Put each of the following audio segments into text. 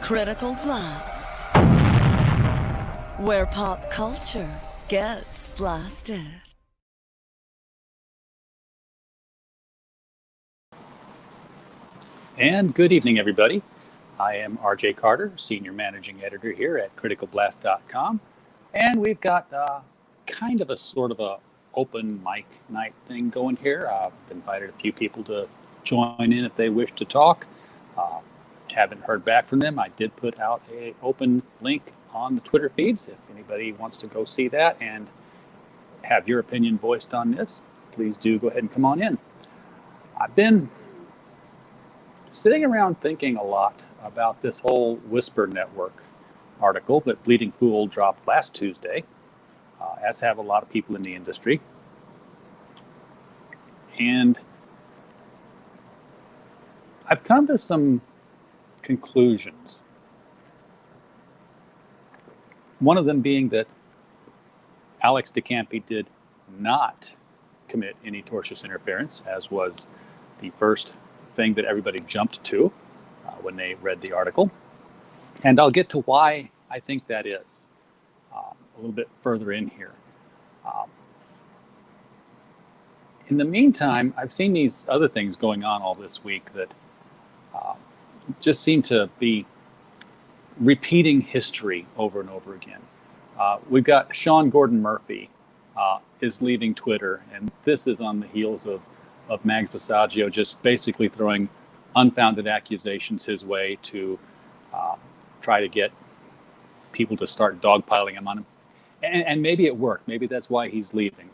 Critical Blast, where pop culture gets blasted. And good evening, everybody. I am RJ Carter, Senior Managing Editor here at criticalblast.com. And we've got kind of a sort of a open mic night thing going here. I've invited a few people to join in if they wish to talk. Haven't heard back from them. I did put out an open link on the Twitter feeds. If anybody wants to go see that and have your opinion voiced on this, please do go ahead and come on in. I've been sitting around thinking a lot about this whole Whisper Network article that Bleeding Fool dropped last Tuesday, as have a lot of people in the industry. And I've come to some conclusions. One of them being that Alex Campi did not commit any tortious interference, as was the first thing that everybody jumped to when they read the article. And I'll get to why I think that is a little bit further in here. In the meantime, I've seen these other things going on all this week that just seem to be repeating history over and over again. We've got Sean Gordon Murphy is leaving Twitter, and this is on the heels of Mags Visaggio just basically throwing unfounded accusations his way to try to get people to start dogpiling him on him. And maybe it worked. Maybe that's why he's leaving.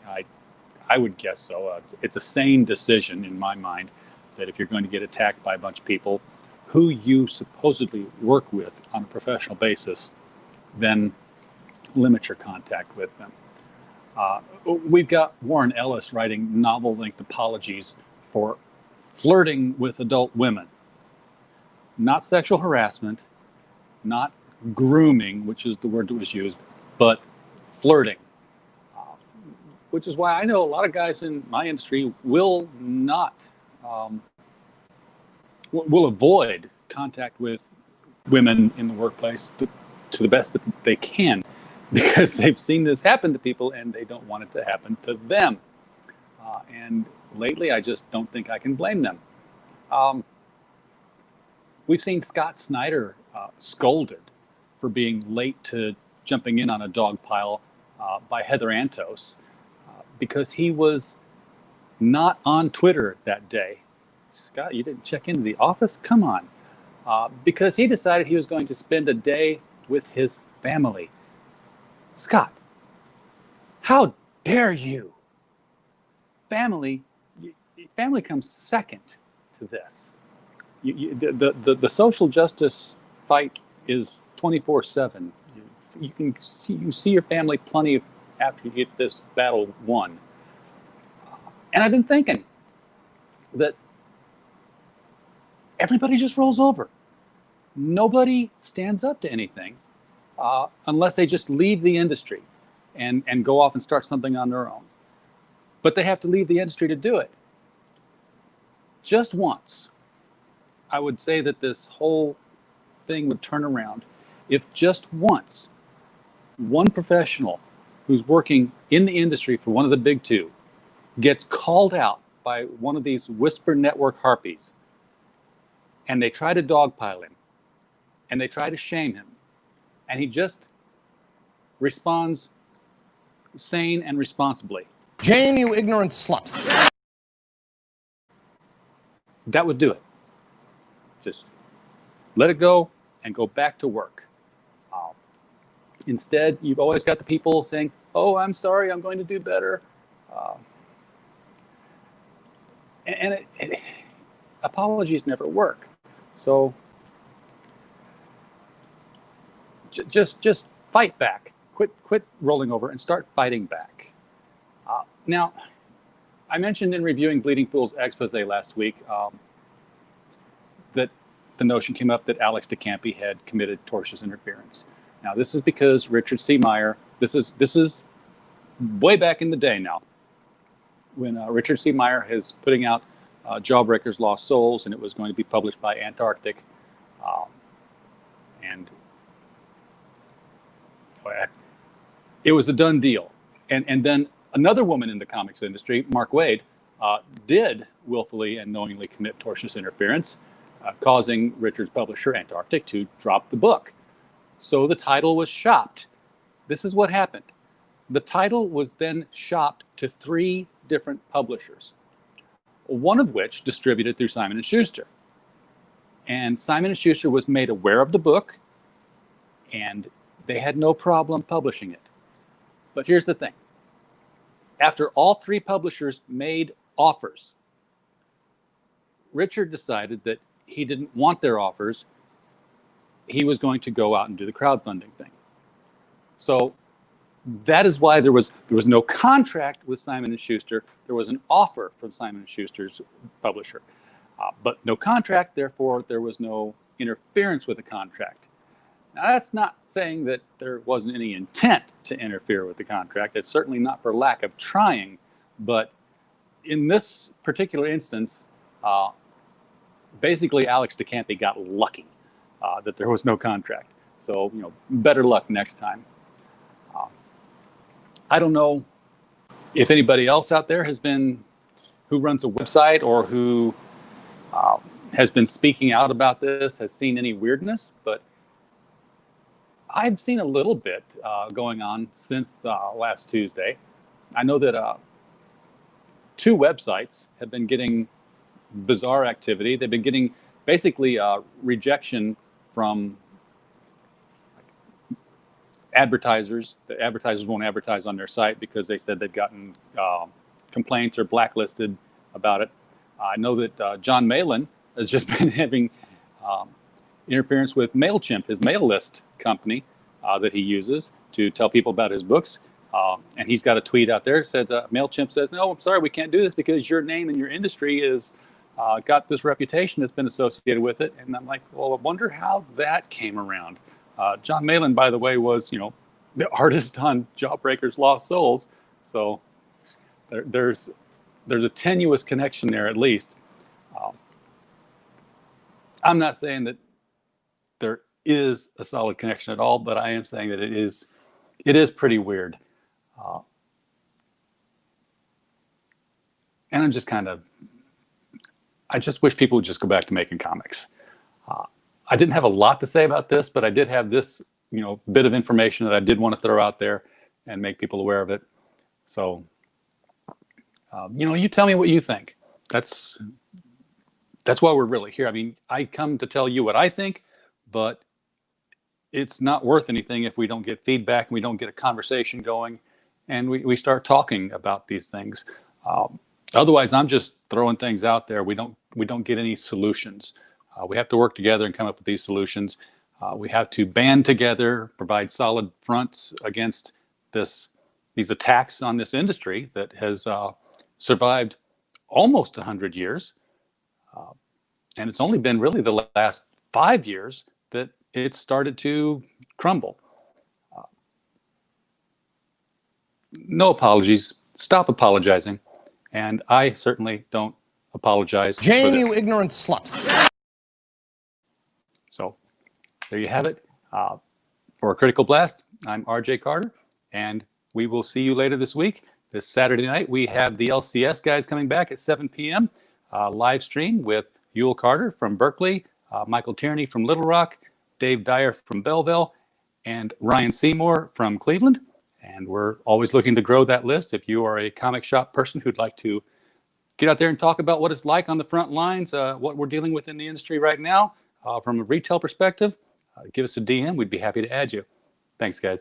I would guess so. It's a sane decision in my mind that if you're going to get attacked by a bunch of people who you supposedly work with on a professional basis, then limit your contact with them. We've got Warren Ellis writing novel-length apologies for flirting with adult women. Not sexual harassment, not grooming, which is the word that was used, but flirting. Which is why I know a lot of guys in my industry will not, will avoid contact with women in the workplace to the best that they can, because they've seen this happen to people and they don't want it to happen to them. And lately, I just don't think I can blame them. We've seen Scott Snyder scolded for being late to jumping in on a dog pile by Heather Antos because he was not on Twitter that day. Scott, you didn't check into the office? Come on. Because he decided he was going to spend a day with his family. Scott, how dare you? Family comes second to this. The social justice fight is 24/7. You can see your family plenty after you get this battle won. And I've been thinking that everybody just rolls over. Nobody stands up to anything unless they just leave the industry and go off and start something on their own. But they have to leave the industry to do it. Just once, I would say that this whole thing would turn around if just once one professional who's working in the industry for one of the big two gets called out by one of these Whisper Network harpies, and they try to dogpile him, and they try to shame him, and he just responds sane and responsibly. Jane, you ignorant slut. That would do it. Just let it go and go back to work. Instead, you've always got the people saying, "Oh, I'm sorry, I'm going to do better." Apologies never work. So just fight back. Quit rolling over and start fighting back. Now, I mentioned in reviewing Bleeding Fool's expose last week that the notion came up that Alex Campi had committed tortious interference. Now, this is because Richard C. Meyer, this is way back in the day now, when Richard C. Meyer is putting out Jawbreakers Lost Souls, and it was going to be published by Antarctic. and it was a done deal. And then another woman in the comics industry, Mark Waid, did willfully and knowingly commit tortious interference, causing Richard's publisher, Antarctic, to drop the book. So the title was shopped. This is what happened. The title was then shopped to 3 different publishers, one of which distributed through Simon & Schuster. And Simon & Schuster was made aware of the book, and they had no problem publishing it. But here's the thing. After all 3 publishers made offers, Richard decided that he didn't want their offers. He was going to go out and do the crowdfunding thing. So that is why there was no contract with Simon & Schuster. There was an offer from Simon & Schuster's publisher, but no contract. Therefore, there was no interference with the contract. Now, that's not saying that there wasn't any intent to interfere with the contract. It's certainly not for lack of trying. But in this particular instance, basically Alex de Campi got lucky that there was no contract. So, better luck next time. I don't know if anybody else out there who runs a website or who has been speaking out about this, has seen any weirdness, but I've seen a little bit going on since last Tuesday. I know that 2 websites have been getting bizarre activity. They've been getting basically rejection from advertisers. The advertisers won't advertise on their site because they said they've gotten complaints or blacklisted about it. I know that John Malin has just been having interference with MailChimp, his mail list company that he uses to tell people about his books. And he's got a tweet out there that says, MailChimp says, no, I'm sorry, we can't do this because your name and your industry is got this reputation that's been associated with it. And I'm like, well, I wonder how that came around. John Malin, by the way, was, the artist on Jawbreaker's Lost Souls. So there's a tenuous connection there, at least. I'm not saying that there is a solid connection at all, but I am saying that it is pretty weird. And I'm just I just wish people would just go back to making comics. I didn't have a lot to say about this, but I did have this, bit of information that I did want to throw out there and make people aware of it. So, you tell me what you think. That's why we're really here. I mean, I come to tell you what I think, but it's not worth anything if we don't get feedback and we don't get a conversation going and we start talking about these things. Otherwise, I'm just throwing things out there. We don't get any solutions. We have to work together and come up with these solutions. We have to band together, provide solid fronts against these attacks on this industry that has survived almost 100 years. And it's only been really the last 5 years that it started to crumble. No apologies. Stop apologizing. And I certainly don't apologize. Jane, you ignorant slut. So there you have it. For a Critical Blast, I'm RJ Carter, and we will see you later this week. This Saturday night, we have the LCS guys coming back at 7 p.m. Live stream with Yule Carter from Berkeley, Michael Tierney from Little Rock, Dave Dyer from Belleville, and Ryan Seymour from Cleveland. And we're always looking to grow that list. If you are a comic shop person who'd like to get out there and talk about what it's like on the front lines, what we're dealing with in the industry right now, from a retail perspective, give us a DM. We'd be happy to add you. Thanks, guys.